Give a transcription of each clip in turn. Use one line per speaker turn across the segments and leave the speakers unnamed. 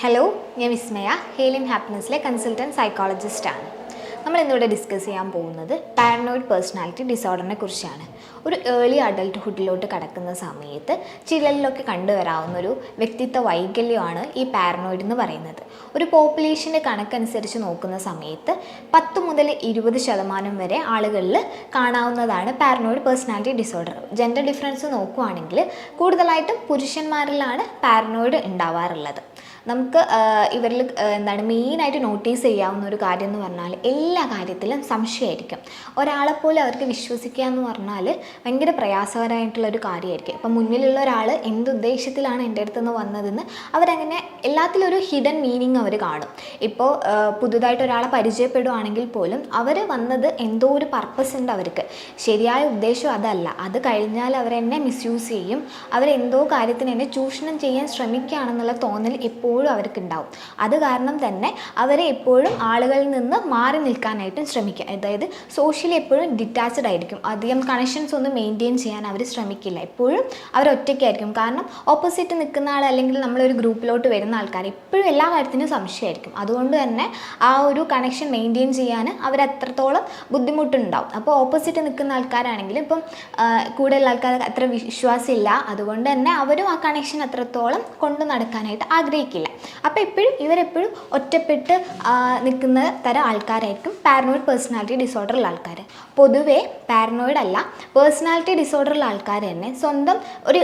Hello, ഞാൻ വിസ്മയ, ഹെയിലിൻ ഹാപ്പിനെസ്സിലെ consultant സൈക്കോളജിസ്റ്റാണ്. നമ്മൾ ഇന്നിവിടെ ഡിസ്കസ് ചെയ്യാൻ പോകുന്നത് പാരനോയിഡ് പേഴ്സണാലിറ്റി ഡിസോർഡറിനെ കുറിച്ചാണ്. ഒരു ഏർലി അഡൾട്ട്ഹുഡിലോട്ട് കടക്കുന്ന സമയത്ത് ചിലരിലൊക്കെ കണ്ടുവരാവുന്ന ഒരു വ്യക്തിത്വ വൈകല്യമാണ് ഈ പാരനോയിഡ് എന്ന് പറയുന്നത്. ഒരു പോപ്പുലേഷൻ്റെ കണക്കനുസരിച്ച് നോക്കുന്ന സമയത്ത് 10 മുതൽ 20% വരെ ആളുകളിൽ കാണാവുന്നതാണ് paranoid personality disorder. Gender difference നോക്കുകയാണെങ്കിൽ കൂടുതലായിട്ടും പുരുഷന്മാരിലാണ് പാരനോയിഡ് ഉണ്ടാവാറുള്ളത്. നമുക്ക് ഇവരിൽ മെയിനായിട്ട് നോട്ടീസ് ചെയ്യാവുന്ന ഒരു കാര്യം എന്ന് പറഞ്ഞാൽ എല്ലാ കാര്യത്തിലും സംശയമായിരിക്കും. ഒരാളെപ്പോലെ അവർക്ക് വിശ്വസിക്കുക എന്ന് പറഞ്ഞാൽ ഭയങ്കര പ്രയാസകരമായിട്ടുള്ളൊരു കാര്യമായിരിക്കും. ഇപ്പം മുന്നിലുള്ള ഒരാൾ എന്തുദ്ദേശത്തിലാണ് എൻ്റെ അടുത്തുനിന്ന് വന്നതെന്ന് അവരങ്ങനെ എല്ലാത്തിലും ഒരു ഹിഡൻ മീനിങ് അവർ കാണും. ഇപ്പോൾ പുതുതായിട്ട് ഒരാളെ പരിചയപ്പെടുകയാണെങ്കിൽ പോലും അവർ വന്നത് എന്തോ ഒരു പർപ്പസ് ഉണ്ട് അവർക്ക്. ശരിയായ ഉദ്ദേശം അതല്ല. അത് കഴിഞ്ഞാൽ അവരെന്നെ മിസ്യൂസ് ചെയ്യും, അവരെന്തോ കാര്യത്തിന് എന്നെ ചൂഷണം ചെയ്യാൻ ശ്രമിക്കുകയാണെന്നുള്ള തോന്നൽ എപ്പോഴും അവർക്കുണ്ടാവും. അത് കാരണം തന്നെ അവരെ എപ്പോഴും ആളുകളിൽ നിന്ന് മാറി നിൽക്കാനായിട്ടും ശ്രമിക്കുക. അതായത് സോഷ്യലി എപ്പോഴും ഡിറ്റാച്ച്ഡ് ആയിരിക്കും. അധികം കണക്ഷൻസ് ഒന്നും മെയിൻറ്റെയിൻ ചെയ്യാൻ അവർ ശ്രമിക്കില്ല. എപ്പോഴും അവർ ഒറ്റയ്ക്കായിരിക്കും. കാരണം ഓപ്പോസിറ്റ് നിൽക്കുന്ന ആൾ അല്ലെങ്കിൽ നമ്മളൊരു ഗ്രൂപ്പിലോട്ട് വരുന്ന ആൾക്കാർ എപ്പോഴും എല്ലാ കാര്യത്തിനും സംശയമായിരിക്കും. അതുകൊണ്ട് തന്നെ ആ ഒരു കണക്ഷൻ മെയിൻറ്റെയിൻ ചെയ്യാൻ അവരത്രത്തോളം ബുദ്ധിമുട്ടുണ്ടാവും. അപ്പോൾ ഓപ്പോസിറ്റ് നിൽക്കുന്ന ആൾക്കാരാണെങ്കിലും ഇപ്പം കൂടുതൽ ആൾക്കാർ അത്ര വിശ്വാസമില്ല. അതുകൊണ്ട് തന്നെ അവരും ആ കണക്ഷൻ അത്രത്തോളം കൊണ്ടു നടക്കാനായിട്ട് ആഗ്രഹിക്കില്ല. അപ്പോൾ ഇവരെപ്പോഴും ഒറ്റപ്പെട്ട് നിൽക്കുന്ന തരം ആൾക്കാരായിരിക്കും പാരനോയിഡ് പേഴ്സണാലിറ്റി ഡിസോർഡറുള്ള ആൾക്കാർ. പൊതുവേ പാരനോയിഡ് അല്ല, പേഴ്സണാലിറ്റി ഡിസോർഡറുള്ള ആൾക്കാർ തന്നെ സ്വന്തം ഒരു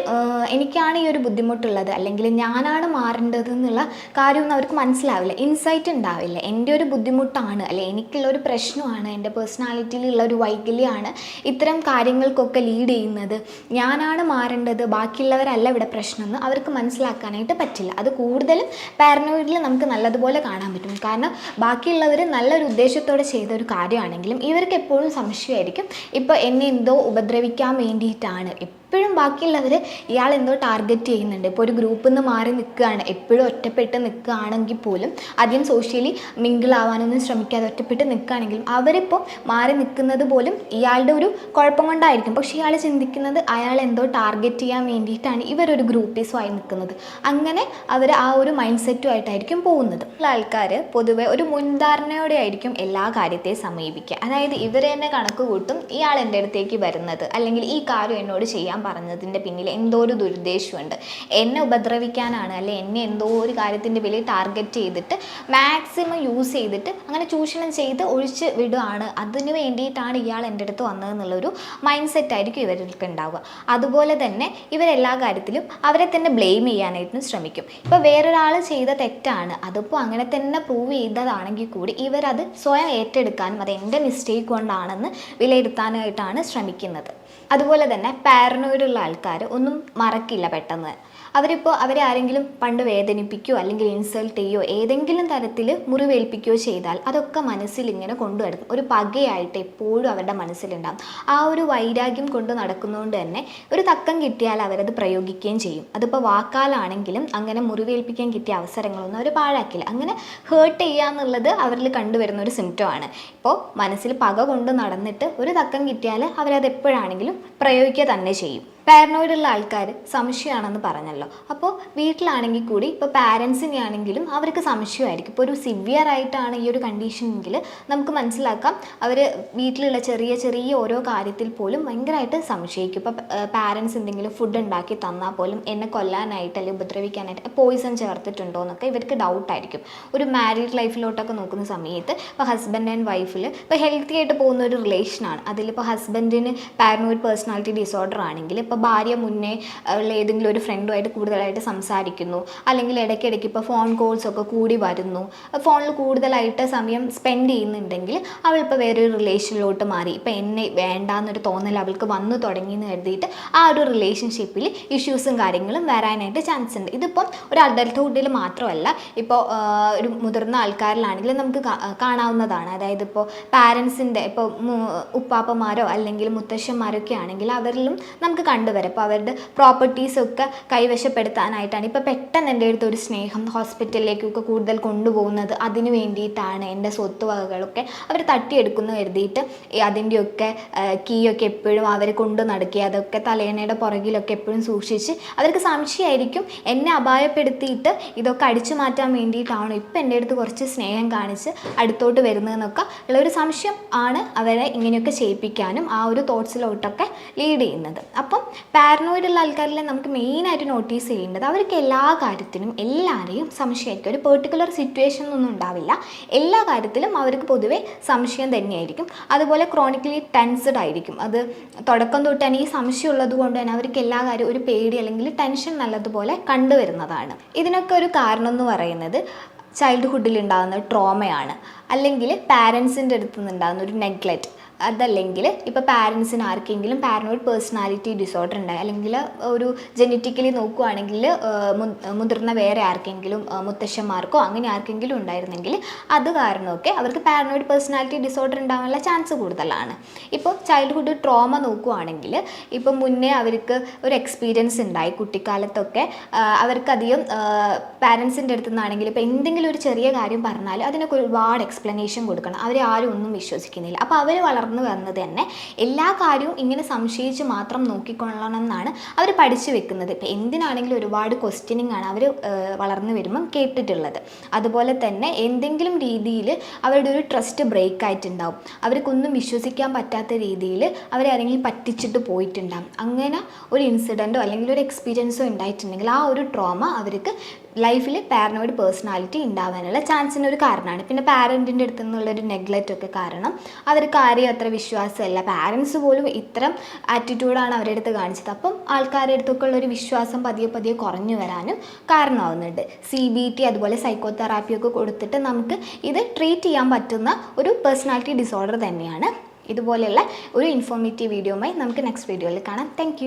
എനിക്കാണ് ഈ ഒരു ബുദ്ധിമുട്ടുള്ളത് അല്ലെങ്കിൽ ഞാനാണ് മാറേണ്ടത് എന്നുള്ള കാര്യമൊന്നും അവർക്ക് മനസ്സിലാവില്ല, ഇൻസൈറ്റ് ഉണ്ടാവില്ല. എൻ്റെ ഒരു ബുദ്ധിമുട്ടാണ് അല്ലെ എനിക്കുള്ള ഒരു പ്രശ്നമാണ്, എൻ്റെ പേഴ്സണാലിറ്റിയിലുള്ള ഒരു വൈകല്യമാണ് ഇത്തരം കാര്യങ്ങൾക്കൊക്കെ ലീഡ് ചെയ്യുന്നത്, ഞാനാണ് മാറേണ്ടത്, ബാക്കിയുള്ളവരല്ല ഇവിടെ പ്രശ്നം എന്ന് അവർക്ക് മനസ്സിലാക്കാനായിട്ട് പറ്റില്ല. അത് കൂടുതലും പാരനോയിഡിൽ നമുക്ക് നല്ലതുപോലെ കാണാൻ പറ്റും. കാരണം ബാക്കിയുള്ളവർ നല്ലൊരു ഉദ്ദേശത്തോടെ ചെയ്ത ഒരു കാര്യമാണെങ്കിലും ഇവർക്ക് എപ്പോഴും സംശയമായിരിക്കും. ഇപ്പോൾ എന്നെ എന്തോ ഉപദ്രവിക്കാൻ വേണ്ടിയിട്ടാണ് എപ്പോഴും ബാക്കിയുള്ളവർ ഇയാൾ എന്തോ ടാർഗറ്റ് ചെയ്യുന്നുണ്ട്. ഇപ്പോൾ ഒരു ഗ്രൂപ്പിൽ നിന്ന് മാറി നിൽക്കുകയാണ്, എപ്പോഴും ഒറ്റപ്പെട്ട് നിൽക്കുകയാണെങ്കിൽ പോലും ആദ്യം സോഷ്യലി മിങ്കിൾ ആവാനൊന്നും ശ്രമിക്കാതെ ഒറ്റപ്പെട്ട് നിൽക്കുകയാണെങ്കിലും അവരിപ്പോൾ മാറി നിൽക്കുന്നത് പോലും ഇയാളുടെ ഒരു കുഴപ്പം കൊണ്ടായിരിക്കും. പക്ഷേ ഇയാൾ ചിന്തിക്കുന്നത് അയാൾ എന്തോ ടാർഗറ്റ് ചെയ്യാൻ വേണ്ടിയിട്ടാണ് ഇവരൊരു ഗ്രൂപ്പീസുമായി നിൽക്കുന്നത്. അങ്ങനെ അവർ ആ ഒരു മൈൻഡ് സെറ്റുമായിട്ടായിരിക്കും പോകുന്നത്. ആൾക്കാർ പൊതുവെ ഒരു മുൻധാരണയോടെ ആയിരിക്കും എല്ലാ കാര്യത്തെയും സമീപിക്കുക. അതായത് ഇവർ തന്നെ കണക്ക് കൂട്ടും, ഇയാൾ എൻ്റെ അടുത്തേക്ക് വരുന്നത് അല്ലെങ്കിൽ ഈ കാര്യം എന്നോട് ചെയ്യാൻ പറഞ്ഞതിൻ്റെ പിന്നിൽ എന്തോ ഒരു ദുരുദ്ദേശമുണ്ട്, എന്നെ ഉപദ്രവിക്കാനാണ്, അല്ലെ എന്നെ എന്തോ ഒരു കാര്യത്തിൻ്റെ പേരിൽ ടാർഗറ്റ് ചെയ്തിട്ട് മാക്സിമം യൂസ് ചെയ്തിട്ട് അങ്ങനെ ചൂഷണം ചെയ്ത് ഒഴിച്ച് വിടുകയാണ്, അതിന് വേണ്ടിയിട്ടാണ് ഇയാൾ എൻ്റെ അടുത്ത് വന്നതെന്നുള്ളൊരു മൈൻഡ് സെറ്റായിരിക്കും ഇവർക്ക് ഉണ്ടാവുക. അതുപോലെ തന്നെ ഇവരെല്ലാ കാര്യത്തിലും അവരെ തന്നെ ബ്ലെയിം ചെയ്യാനായിട്ടും ശ്രമിക്കും. ഇപ്പോൾ വേറൊരാൾ ചെയ്ത തെറ്റാണ്, അതിപ്പോൾ അങ്ങനെ തന്നെ പ്രൂവ് ചെയ്തതാണെങ്കിൽ കൂടി ഇവരത് സ്വയം ഏറ്റെടുക്കാനും അത് എൻ്റെ മിസ്റ്റേക്ക് കൊണ്ടാണെന്ന് വിലയിരുത്താനായിട്ടാണ് ശ്രമിക്കുന്നത്. അതുപോലെ തന്നെ പാരനോയിഡുള്ള ആൾക്കാർ ഒന്നും മറക്കില്ല പെട്ടെന്ന്. അവരിപ്പോൾ അവരെ ആരെങ്കിലും പണ്ട് വേദനിപ്പിക്കുകയോ അല്ലെങ്കിൽ ഇൻസൾട്ട് ചെയ്യുകയോ ഏതെങ്കിലും തരത്തിൽ മുറിവേൽപ്പിക്കുകയോ ചെയ്താൽ അതൊക്കെ മനസ്സിൽ ഇങ്ങനെ കൊണ്ടുനടക്കും. ഒരു പകയായിട്ട് എപ്പോഴും അവരുടെ മനസ്സിലുണ്ടാകും. ആ ഒരു വൈരാഗ്യം കൊണ്ട് നടക്കുന്നതുകൊണ്ട് തന്നെ ഒരു തക്കം കിട്ടിയാൽ അവരത് പ്രയോഗിക്കുകയും ചെയ്യും. അതിപ്പോൾ വാക്കാലാണെങ്കിലും അങ്ങനെ മുറിവേൽപ്പിക്കാൻ കിട്ടിയ അവസരങ്ങളൊന്നും അവർ പാഴാക്കില്ല. അങ്ങനെ ഹേർട്ട് ചെയ്യുക എന്നുള്ളത് അവരിൽ കണ്ടുവരുന്ന ഒരു സിംറ്റമാണ്. ഇപ്പോൾ മനസ്സിൽ പക കൊണ്ട് നടന്നിട്ട് ഒരു തക്കം കിട്ടിയാൽ അവരത് എപ്പോഴാണെങ്കിലും പ്രയോഗിക്കുക തന്നെ ചെയ്യും. പാരനോയിഡുള്ള ആൾക്കാർ സംശയമാണെന്ന് പറഞ്ഞല്ലോ. അപ്പോൾ വീട്ടിലാണെങ്കിൽ കൂടി ഇപ്പോൾ പാരൻസിനെ ആണെങ്കിലും അവർക്ക് സംശയമായിരിക്കും. ഇപ്പോൾ ഒരു സിവിയർ ആയിട്ടാണ് ഈ ഒരു കണ്ടീഷനെങ്കിൽ നമുക്ക് മനസ്സിലാക്കാം അവർ വീട്ടിലുള്ള ചെറിയ ചെറിയ ഓരോ കാര്യത്തിൽ പോലും ഭയങ്കരമായിട്ട് സംശയിക്കും. ഇപ്പോൾ പാരൻസ് എന്തെങ്കിലും ഫുഡ് ഉണ്ടാക്കി തന്നാൽ പോലും എന്നെ കൊല്ലാനായിട്ട് അല്ലെങ്കിൽ ഉപദ്രവിക്കാനായിട്ട് പോയിസൺ ചേർത്തിട്ടുണ്ടോ എന്നൊക്കെ ഇവർക്ക് ഡൗട്ടായിരിക്കും. ഒരു മാരീഡ് ലൈഫിലോട്ടൊക്കെ നോക്കുന്ന സമയത്ത് ഇപ്പോൾ ഹസ്ബൻഡ് ആൻഡ് വൈഫിൽ ഇപ്പോൾ ഹെൽത്തി ആയിട്ട് പോകുന്ന ഒരു റിലേഷനാണ്. അതിലിപ്പോൾ ഹസ്ബൻഡിന് പാരനോയിഡ് പേഴ്സണാലിറ്റി ഡിസോർഡർ ആണെങ്കിൽ ഇപ്പോൾ ഭാര്യ മുന്നേ ഉള്ള ഏതെങ്കിലും ഒരു ഫ്രണ്ടുമായിട്ട് കൂടുതലായിട്ട് സംസാരിക്കുന്നു, അല്ലെങ്കിൽ ഇടയ്ക്കിടയ്ക്ക് ഇപ്പോൾ ഫോൺ കോൾസൊക്കെ കൂടി വരുന്നു, ഫോണിൽ കൂടുതലായിട്ട് സമയം സ്പെൻഡ് ചെയ്യുന്നുണ്ടെങ്കിൽ അവളിപ്പോൾ വേറൊരു റിലേഷനിലോട്ട് മാറി, ഇപ്പോൾ എന്നെ വേണ്ടാന്നൊരു തോന്നൽ അവൾക്ക് വന്നു തുടങ്ങിയെന്ന് കരുതിയിട്ട് ആ ഒരു റിലേഷൻഷിപ്പിൽ ഇഷ്യൂസും കാര്യങ്ങളും വരാനായിട്ട് ചാൻസ് ഉണ്ട്. ഇതിപ്പം ഒരു അഡൽട്ട്ഹുഡിൽ മാത്രമല്ല, ഇപ്പോൾ ഒരു മുതിർന്ന ആൾക്കാരിലാണെങ്കിലും നമുക്ക് കാണാവുന്നതാണ്. അതായത് ഇപ്പോൾ പാരൻസിൻ്റെ ഇപ്പോൾ ഉപ്പാപ്പമാരോ അല്ലെങ്കിൽ മുത്തശ്ശന്മാരൊക്കെ ആണെങ്കിൽ അവരിലും നമുക്ക് കണ്ടുവരാം. അപ്പോൾ അവരുടെ പ്രോപ്പർട്ടീസൊക്കെ കൈവശപ്പെടുത്താനായിട്ടാണ്. ഇപ്പോൾ പെട്ടെന്ന് എൻ്റെ അടുത്ത് ഒരു സ്നേഹം ഹോസ്പിറ്റലിലേക്കൊക്കെ കൂടുതൽ കൊണ്ടുപോകുന്നത് അതിന് വേണ്ടിയിട്ടാണ്. എൻ്റെ സ്വത്ത് വകകളൊക്കെ അവർ തട്ടിയെടുക്കുന്നു കരുതിയിട്ട് അതിൻ്റെയൊക്കെ കീയൊക്കെ എപ്പോഴും അവർ കൊണ്ട് നടക്കുക, അതൊക്കെ തലേണയുടെ പുറകിലൊക്കെ എപ്പോഴും സൂക്ഷിച്ച് അവർക്ക് സംശയമായിരിക്കും എന്നെ അപായപ്പെടുത്തിയിട്ട് ഇതൊക്കെ അടിച്ചു മാറ്റാൻ വേണ്ടിയിട്ടാണോ ഇപ്പം എൻ്റെ അടുത്ത് കുറച്ച് സ്നേഹം കാണിച്ച് അടുത്തോട്ട് വരുന്നതെന്നൊക്കെ ഉള്ളൊരു സംശയം ആണ് അവരെ ഇങ്ങനെയൊക്കെ ചെയ്യിപ്പിക്കാനും ആ ഒരു തോട്ട്സിലോട്ടൊക്കെ ലീഡ് ചെയ്യുന്നത്. അപ്പം പാരനോയിഡുള്ള ആൾക്കാരിലെ നമുക്ക് മെയിനായിട്ട് നോട്ടീസ് ചെയ്യേണ്ടത് അവർക്ക് എല്ലാ കാര്യത്തിനും എല്ലാവരെയും സംശയമായിരിക്കും. ഒരു പെർട്ടിക്കുലർ സിറ്റുവേഷൻ ഒന്നും ഉണ്ടാവില്ല, എല്ലാ കാര്യത്തിലും അവർക്ക് പൊതുവെ സംശയം തന്നെയായിരിക്കും. അതുപോലെ ക്രോണിക്കലി ടെൻസ്ഡ് ആയിരിക്കും. അത് തുടക്കം തൊട്ട് തന്നെ ഈ സംശയം ഉള്ളത് കൊണ്ട് തന്നെ അവർക്ക് എല്ലാ കാര്യവും ഒരു പേടി അല്ലെങ്കിൽ ടെൻഷൻ നല്ലതുപോലെ കണ്ടുവരുന്നതാണ്. ഇതിനൊക്കെ ഒരു കാരണം എന്ന് പറയുന്നത് ചൈൽഡ്ഹുഡിൽ ഉണ്ടാകുന്ന ട്രോമയാണ്, അല്ലെങ്കിൽ പാരൻസിൻ്റെ അടുത്ത് നിന്നുണ്ടാകുന്ന ഒരു നെഗ്ലെക്റ്റ്, അതല്ലെങ്കിൽ ഇപ്പോൾ പാരൻസിന് ആർക്കെങ്കിലും പാരനോയിഡ് പേഴ്സണാലിറ്റി ഡിസോർഡർ ഉണ്ടായി, അല്ലെങ്കിൽ ഒരു ജെനറ്റിക്കലി നോക്കുകയാണെങ്കിൽ മുതിർന്ന വേറെ ആർക്കെങ്കിലും മുത്തശ്ശന്മാർക്കോ അങ്ങനെ ആർക്കെങ്കിലും ഉണ്ടായിരുന്നെങ്കിൽ അത് കാരണമൊക്കെ അവർക്ക് പാരനോയിഡ് പേഴ്സണാലിറ്റി ഡിസോർഡർ ഉണ്ടാകാനുള്ള ചാൻസ് കൂടുതലാണ്. ഇപ്പോൾ ചൈൽഡ്ഹുഡ് ട്രോമ നോക്കുകയാണെങ്കിൽ ഇപ്പോൾ മുന്നേ അവർക്ക് ഒരു എക്സ്പീരിയൻസ് ഉണ്ടായി കുട്ടിക്കാലത്തൊക്കെ, അവർക്കധികം പാരൻസിൻ്റെ അടുത്തു നിന്നാണെങ്കിൽ ഇപ്പോൾ എന്തെങ്കിലും ഒരു ചെറിയ കാര്യം പറഞ്ഞാൽ അതിനൊക്കെ ഒരുപാട് എക്സ്പ്ലനേഷൻ കൊടുക്കണം, അവരെ ആരും ഒന്നും വിശ്വസിക്കുന്നില്ല. അപ്പോൾ അവർ വളർന്നു വന്നത് തന്നെ എല്ലാ കാര്യവും ഇങ്ങനെ സംശയിച്ച് മാത്രം നോക്കിക്കൊള്ളണം എന്നാണ് അവർ പഠിച്ചു വെക്കുന്നത്. ഇപ്പം എന്തിനാണെങ്കിലും ഒരുപാട് ക്വസ്റ്റ്യനിങ് ആണ് അവർ വളർന്നു വരുമ്പം കേട്ടിട്ടുള്ളത്. അതുപോലെ തന്നെ എന്തെങ്കിലും രീതിയിൽ അവരുടെ ഒരു ട്രസ്റ്റ് ബ്രേക്ക് ആയിട്ടുണ്ടാവും, അവർക്കൊന്നും വിശ്വസിക്കാൻ പറ്റാത്ത രീതിയിൽ അവരെ ആരെങ്കിലും പറ്റിച്ചിട്ട് പോയിട്ടുണ്ടാകും. അങ്ങനെ ഒരു ഇൻസിഡൻറ്റോ അല്ലെങ്കിൽ ഒരു എക്സ്പീരിയൻസോ ഉണ്ടായിട്ടുണ്ടെങ്കിൽ ആ ഒരു ട്രോമ അവർക്ക് ലൈഫിൽ പാരനോയിഡ് പേഴ്സണാലിറ്റി ഉണ്ടാവാനുള്ള ചാൻസിന് ഒരു കാരണമാണ്. പിന്നെ പാരൻറ്റിൻ്റെ അടുത്തു നിന്നുള്ളൊരു നെഗ്ലെക്റ്റ് ഒക്കെ കാരണം അവർക്ക് ആരെയും അത്ര വിശ്വാസമല്ല, പാരൻസ് പോലും ഇത്തരം ആറ്റിറ്റ്യൂഡാണ് അവരുടെ അടുത്ത് കാണിച്ചത്. അപ്പം ആൾക്കാരുടെ അടുത്തൊക്കെ ഉള്ളൊരു വിശ്വാസം പതിയെ പതിയെ കുറഞ്ഞു വരാനും കാരണമാവുന്നുണ്ട്. CBT അതുപോലെ സൈക്കോ തെറാപ്പിയൊക്കെ കൊടുത്തിട്ട് നമുക്ക് ഇത് ട്രീറ്റ് ചെയ്യാൻ പറ്റുന്ന ഒരു പേഴ്സണാലിറ്റി ഡിസോർഡർ തന്നെയാണ്. ഇതുപോലെയുള്ള ഒരു ഇൻഫോർമേറ്റീവ് വീഡിയോയുമായി നമുക്ക് നെക്സ്റ്റ് വീഡിയോയിൽ കാണാം. താങ്ക്